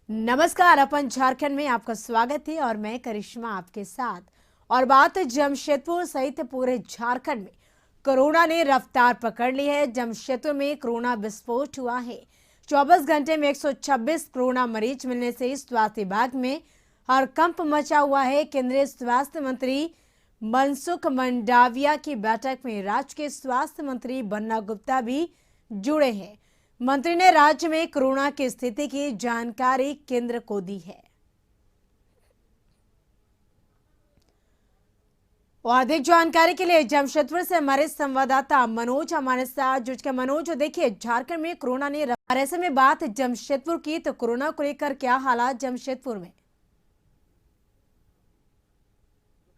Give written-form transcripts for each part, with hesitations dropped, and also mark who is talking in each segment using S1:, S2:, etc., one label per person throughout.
S1: नमस्कार। अपन झारखंड में आपका स्वागत है और मैं करिश्मा आपके साथ। और बात जमशेदपुर सहित पूरे झारखंड में कोरोना ने रफ्तार पकड़ ली है। जमशेदपुर में कोरोना विस्फोट हुआ है। 24 घंटे में 126 कोरोना मरीज मिलने से स्वास्थ्य विभाग में हड़कंप मचा हुआ है। केंद्रीय स्वास्थ्य मंत्री मनसुख मंडाविया की बैठक में राज्य के स्वास्थ्य मंत्री बन्ना गुप्ता भी जुड़े हैं। मंत्री ने राज्य में कोरोना की स्थिति की जानकारी केंद्र को दी है। और अधिक जानकारी के लिए जमशेदपुर से हमारे संवाददाता मनोज हमारे साथ जुड़ के। मनोज, देखिए झारखंड में कोरोना ने और ऐसे में बात जमशेदपुर की, तो कोरोना को लेकर क्या हालात जमशेदपुर में?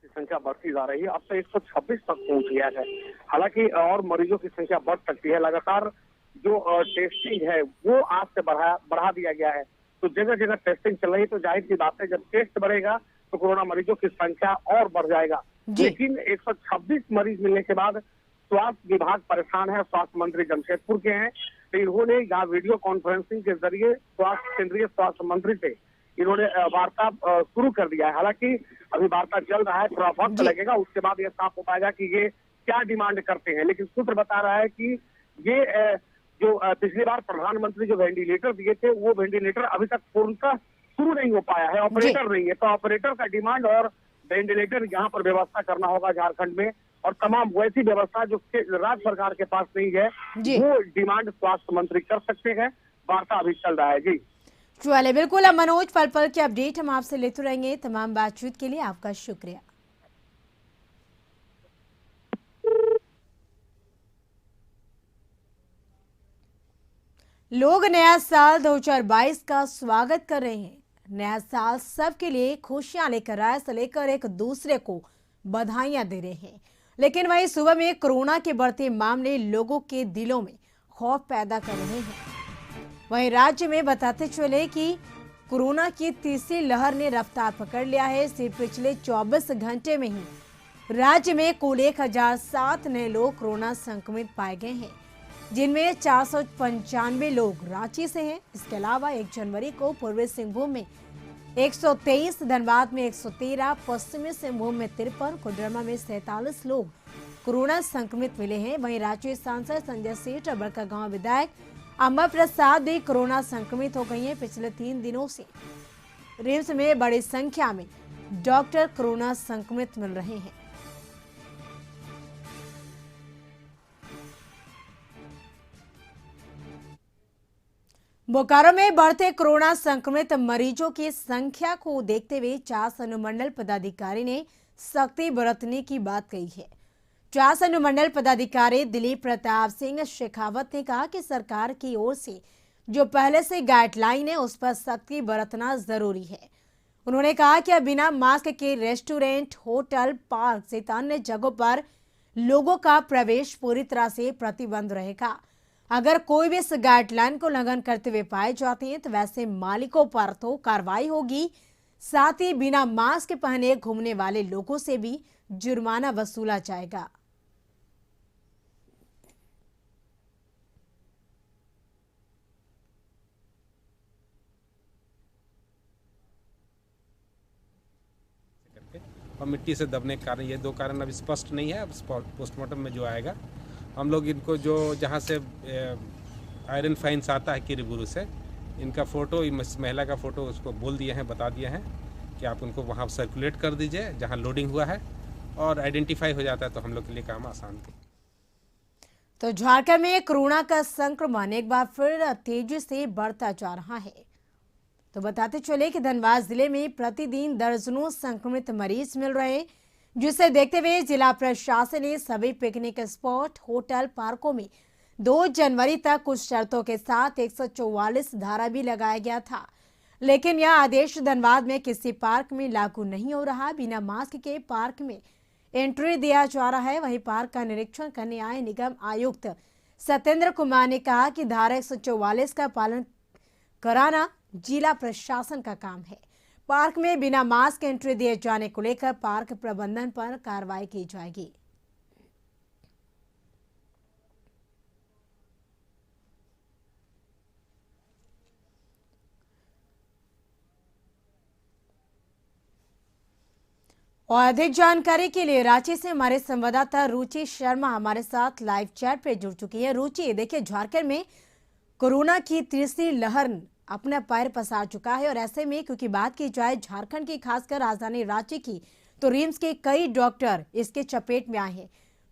S2: संख्या बढ़ती जा रही है। अब तो 126 तक पहुंच गया है। हालांकि और मरीजों की संख्या बढ़ सकती है। लगातार जो टेस्टिंग है वो आज से बढ़ा दिया गया है। तो जगह जगह टेस्टिंग चल रही है। तो जाहिर सी बात है, जब टेस्ट बढ़ेगा तो कोरोना मरीजों की संख्या और बढ़ जाएगा। लेकिन 126 मरीज मिलने के बाद स्वास्थ्य विभाग परेशान है। स्वास्थ्य मंत्री जमशेदपुर के हैं, तो इन्होंने यहाँ वीडियो कॉन्फ्रेंसिंग के जरिए केंद्रीय स्वास्थ्य मंत्री से इन्होंने वार्ता शुरू कर दिया है। हालांकि अभी वार्ता चल रहा है, थोड़ा वक्त लगेगा, उसके बाद ये साफ हो पाएगा कि ये क्या डिमांड करते हैं। लेकिन सूत्र बता रहा है कि ये जो पिछली बार प्रधानमंत्री जो वेंटिलेटर दिए थे, वो वेंटिलेटर अभी तक पूर्णतः शुरू नहीं हो पाया है, ऑपरेटर नहीं है। तो ऑपरेटर का डिमांड और वेंटिलेटर यहाँ पर व्यवस्था करना होगा झारखंड में, और तमाम वैसी व्यवस्था जो राज्य सरकार के पास नहीं है, वो डिमांड स्वास्थ्य मंत्री कर सकते हैं। वार्ता अभी चल रहा है। जी
S1: चलिए, बिल्कुल। अब मनोज, पल पल के अपडेट हम आपसे लेते रहेंगे। तमाम बातचीत के लिए आपका शुक्रिया। लोग नया साल 2022 का स्वागत कर रहे हैं। नया साल सबके लिए खुशियां लेकर आए, से लेकर एक दूसरे को बधाइयां दे रहे हैं। लेकिन वहीं सुबह में कोरोना के बढ़ते मामले लोगों के दिलों में खौफ पैदा कर रहे हैं। वहीं राज्य में बताते चले कि कोरोना की तीसरी लहर ने रफ्तार पकड़ लिया है। सिर्फ पिछले 24 घंटे में ही राज्य में कुल 1007 नए लोग कोरोना संक्रमित पाए गए हैं, जिनमें 495 लोग रांची से हैं। इसके अलावा 1 जनवरी को पूर्वी सिंहभूम में 123, धनबाद में 113, पश्चिमी सिंहभूम में 53, कोडरमा में 47 लोग कोरोना संक्रमित मिले हैं। वहीं रांची सांसद संजय सेठ और बड़कागांव विधायक अमर प्रसाद भी कोरोना संक्रमित हो गई हैं। पिछले 3 दिनों से रिम्स में बड़ी संख्या में डॉक्टर कोरोना संक्रमित मिल रहे हैं। बोकारो में बढ़ते कोरोना संक्रमित मरीजों की संख्या को देखते हुए चास अनुमंडल पदाधिकारी ने सख्ती बरतने की बात कही है। चास अनुमंडल पदाधिकारी दिलीप प्रताप सिंह शेखावत ने कहा कि सरकार की ओर से जो पहले से गाइडलाइन है, उस पर सख्ती बरतना जरूरी है। उन्होंने कहा कि बिना मास्क के रेस्टोरेंट, होटल, पार्क सहित अन्य जगहों पर लोगों का प्रवेश पूरी तरह से प्रतिबंध रहेगा। अगर कोई भी इस गाइडलाइन को उल्लंघन करते हुए पाए जाते हैं तो वैसे मालिकों पर तो कार्रवाई होगी। साथ ही बिना मास्क पहने घूमने वाले लोगों से भी जुर्माना वसूला जाएगा।
S3: और मिट्टी से दबने के कारण, ये 2 कारण अभी स्पष्ट नहीं है। अब पोस्टमार्टम में जो आएगा, हम लोग इनको जो जहाँ से आयरन फाइन्स आता है किरीबुरु से, इनका फ़ोटो, इस महिला का फ़ोटो उसको बोल दिए हैं, बता दिए हैं कि आप उनको वहाँ सर्कुलेट कर दीजिए जहाँ लोडिंग हुआ है, और आइडेंटिफाई हो जाता है तो हम लोग के लिए काम आसान है।
S1: तो झारखंड में कोरोना का संक्रमण एक बार फिर तेजी से बढ़ता जा रहा है। तो बताते चले कि धनबाद जिले में प्रतिदिन दर्जनों संक्रमित मरीज मिल रहे हैं, जिसे देखते हुए जिला प्रशासन ने सभी पिकनिक स्पॉट, होटल, पार्कों में 2 जनवरी तक कुछ शर्तों के साथ 144 धारा भी लगाया गया था। लेकिन यह आदेश धनबाद में किसी पार्क में लागू नहीं हो रहा। बिना मास्क के पार्क में एंट्री दिया जा रहा है। वहीं पार्क का निरीक्षण करने आए निगम आयुक्त सत्येंद्र कुमार ने कहा कि धारा 144 का पालन कराना जिला प्रशासन का काम है। पार्क में बिना मास्क एंट्री दिए जाने को लेकर पार्क प्रबंधन पर कार्रवाई की जाएगी। और अधिक जानकारी के लिए रांची से हमारे संवाददाता रुचि शर्मा हमारे साथ लाइव चैट पे जुड़ चुकी है। रुचि, देखिए झारखंड में कोरोना की तीसरी लहर अपना पैर पसार चुका है और ऐसे में क्योंकि बात की जाए झारखंड की, खासकर राजधानी रांची की, तो रिम्स के कई डॉक्टर इसके चपेट में आए हैं।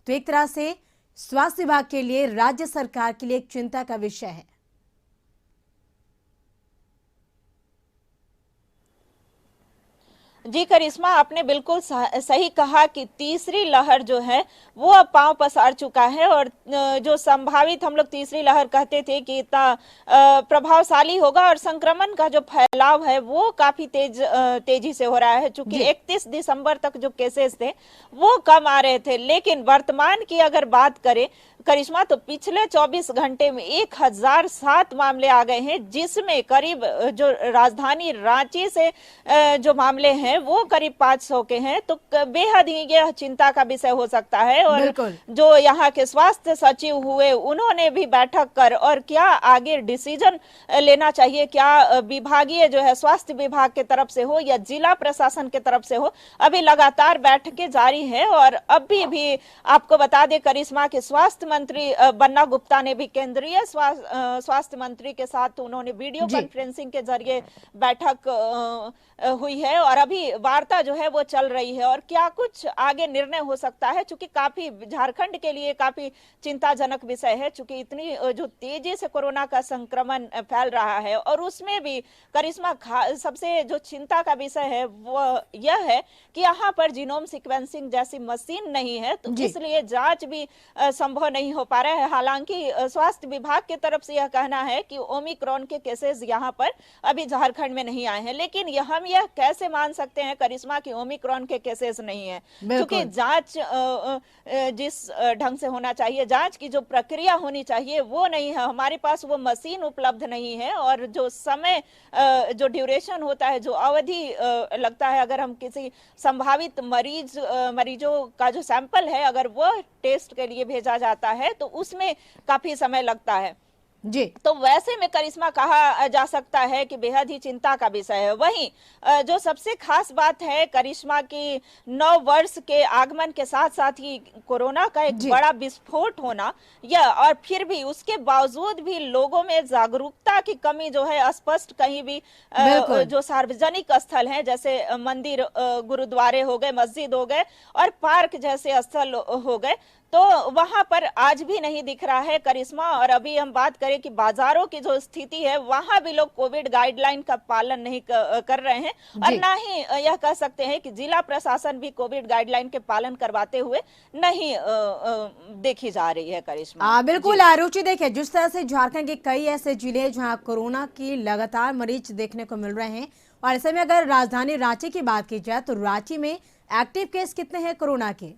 S1: तो एक तरह से स्वास्थ्य विभाग के लिए, राज्य सरकार के लिए एक चिंता का विषय है।
S4: जी करिश्मा, आपने बिल्कुल सही कहा कि तीसरी लहर जो है वो अब पांव पसार चुका है और जो संभावित हम लोग तीसरी लहर कहते थे कि इतना प्रभावशाली होगा और संक्रमण का जो फैलाव है वो काफी तेजी से हो रहा है। चूंकि 31 दिसंबर तक जो केसेस थे वो कम आ रहे थे, लेकिन वर्तमान की अगर बात करें करिश्मा तो पिछले 24 घंटे में 1007 मामले आ गए हैं, जिसमें करीब जो राजधानी रांची से जो मामले हैं वो करीब 500 के हैं। तो बेहद ही यह चिंता का विषय हो सकता है। और जो यहाँ के स्वास्थ्य सचिव हुए उन्होंने भी बैठक कर और क्या आगे डिसीजन लेना चाहिए, क्या विभागीय जो है स्वास्थ्य विभाग के तरफ से हो या जिला प्रशासन के तरफ से हो, अभी लगातार बैठकें जारी है। और अभी भी आपको बता दें करिश्मा के स्वास्थ्य मंत्री बन्ना गुप्ता ने भी केंद्रीय स्वास्थ्य मंत्री के साथ उन्होंने वीडियो कॉन्फ्रेंसिंग के जरिए बैठक हुई है और अभी वार्ता जो है वो चल रही है। और क्या कुछ आगे निर्णय हो सकता है, क्योंकि काफी झारखंड के लिए काफी चिंताजनक विषय है, क्योंकि इतनी जो तेजी से कोरोना का संक्रमण फैल रहा है। और उसमें भी करिश्मा सबसे जो चिंता का विषय है वो यह है कि यहाँ पर जीनोम सीक्वेंसिंग जैसी मशीन नहीं है, तो इसलिए जांच भी संभव नहीं हो पा रहा है। हालांकि स्वास्थ्य विभाग की तरफ से यह कहना है कि ओमिक्रॉन के केसेस यहाँ पर अभी झारखंड में नहीं आए हैं, लेकिन हम यह कैसे मान सकते हैं करिश्मा की ओमिक्रॉन के केसेस नहीं है, क्योंकि जांच जिस ढंग से होना चाहिए, जांच की जो प्रक्रिया होनी चाहिए वो नहीं है। हमारे पास वो मशीन उपलब्ध नहीं है और जो समय जो ड्यूरेशन होता है, जो अवधि लगता है, अगर हम किसी संभावित मरीजों का जो सैंपल है अगर वो टेस्ट के लिए भेजा जाता है तो उसमें काफी समय लगता है जी। तो वैसे में करिश्मा कहा जा सकता है कि बेहद ही चिंता का विषय है। वहीं जो सबसे खास बात है करिश्मा की, 9 वर्ष के आगमन के साथ साथ ही कोरोना का एक बड़ा विस्फोट होना, यह और फिर भी उसके बावजूद भी लोगों में जागरूकता की कमी जो है स्पष्ट कहीं भी जो सार्वजनिक स्थल हैं जैसे मंदिर, गुरुद्वारे हो गए, मस्जिद हो गए और पार्क जैसे स्थल हो गए, तो वहां पर आज भी नहीं दिख रहा है करिश्मा। और अभी हम बात करें कि बाजारों की जो स्थिति है वहां भी लोग कोविड गाइडलाइन का पालन नहीं कर रहे हैं और ना ही यह कह सकते हैं कि जिला प्रशासन भी कोविड गाइडलाइन के पालन करवाते हुए नहीं देखी जा रही है करिश्मा।
S1: बिल्कुल रुचि, देखिए जिस तरह से झारखंड के कई ऐसे जिले जहाँ कोरोना की लगातार मरीज देखने को मिल रहे हैं और ऐसे में अगर राजधानी रांची की बात की जाए तो रांची में एक्टिव केस कितने हैं कोरोना के?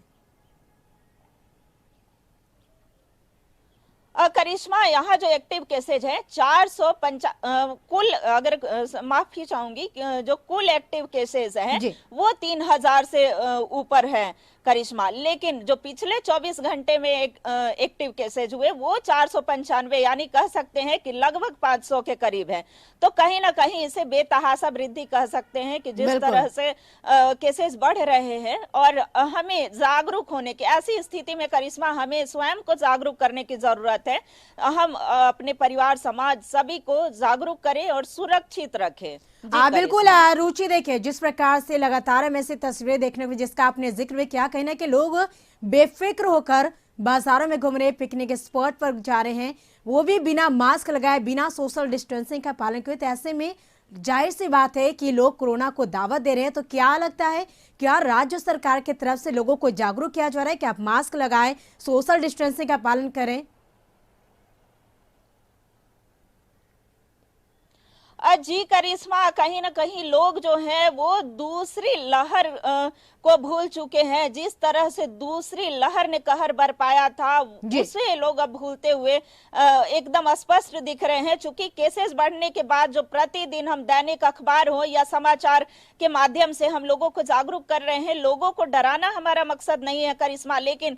S4: करिश्मा, यहाँ जो एक्टिव केसेज है 455 कुल, अगर माफी चाहूंगी, जो कुल एक्टिव केसेज हैं वो 3000 से ऊपर है करिश्मा। लेकिन जो पिछले 24 घंटे में एक्टिव केसेज हुए वो 495, यानी कह सकते हैं कि लगभग 500 के करीब है। तो कहीं ना कहीं इसे बेतहाशा वृद्धि कह सकते हैं कि जिस तरह से केसेस बढ़ रहे हैं और हमें जागरूक होने की ऐसी स्थिति में करिश्मा हमें स्वयं को जागरूक करने की जरूरत है। हम अपने परिवार, समाज सभी को जागरूक करें और सुरक्षित रखें।
S1: बिल्कुल रुचि, देखिए जिस प्रकार से लगातार हमें ऐसी तस्वीरें देखने को, जिसका आपने जिक्र किया, कहना है कि लोग बेफिक्र होकर बाजारों में घूम रहे, पिकनिक स्पॉट पर जा रहे हैं, वो भी बिना मास्क लगाए, बिना सोशल डिस्टेंसिंग का पालन किए। तो ऐसे में जाहिर सी बात है कि लोग कोरोना को दावत दे रहे हैं। तो क्या लगता है, क्या राज्य सरकार की तरफ से लोगों को जागरूक किया जा रहा है कि आप मास्क लगाएं, सोशल डिस्टेंसिंग का पालन करें?
S4: जी करिश्मा, कहीं ना कहीं लोग जो हैं वो दूसरी लहर को भूल चुके हैं। जिस तरह से दूसरी लहर ने कहर बरपाया था उसे लोग अब भूलते हुए एकदम स्पष्ट दिख रहे हैं। चूंकि केसेस बढ़ने के बाद जो प्रतिदिन हम दैनिक अखबार हो या समाचार के माध्यम से हम लोगों को जागरूक कर रहे हैं, लोगों को डराना हमारा मकसद नहीं है करिश्मा, लेकिन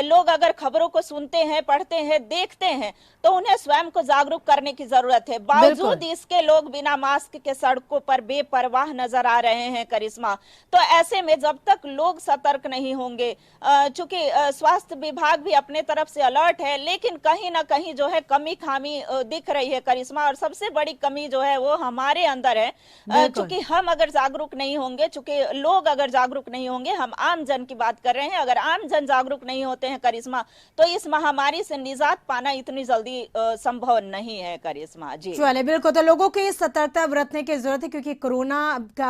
S4: लोग अगर खबरों को सुनते हैं, पढ़ते हैं, देखते हैं तो उन्हें स्वयं को जागरूक करने की जरूरत है। बावजूद इसके लोग लोग बिना मास्क के सड़कों पर बेपरवाह नजर आ रहे हैं करिश्मा। तो ऐसे में जब तक लोग सतर्क नहीं होंगे, चूंकि स्वास्थ्य विभाग भी अपने तरफ से अलर्ट है, लेकिन कहीं ना कहीं जो है कमी खामी दिख रही है करिश्मा। और सबसे बड़ी कमी जो है वो हमारे अंदर है, चूंकि हम अगर जागरूक नहीं होंगे, चूंकि लोग अगर जागरूक नहीं होंगे, हम आम जन की बात कर रहे हैं, अगर आम जन जागरूक नहीं होते हैं करिश्मा, तो इस महामारी से निजात पाना इतनी जल्दी संभव नहीं है करिश्मा जी।
S1: चलिए, बिल्कुल, तो लोगों को ये सतर्कता बरतने की जरूरत है, क्योंकि कोरोना का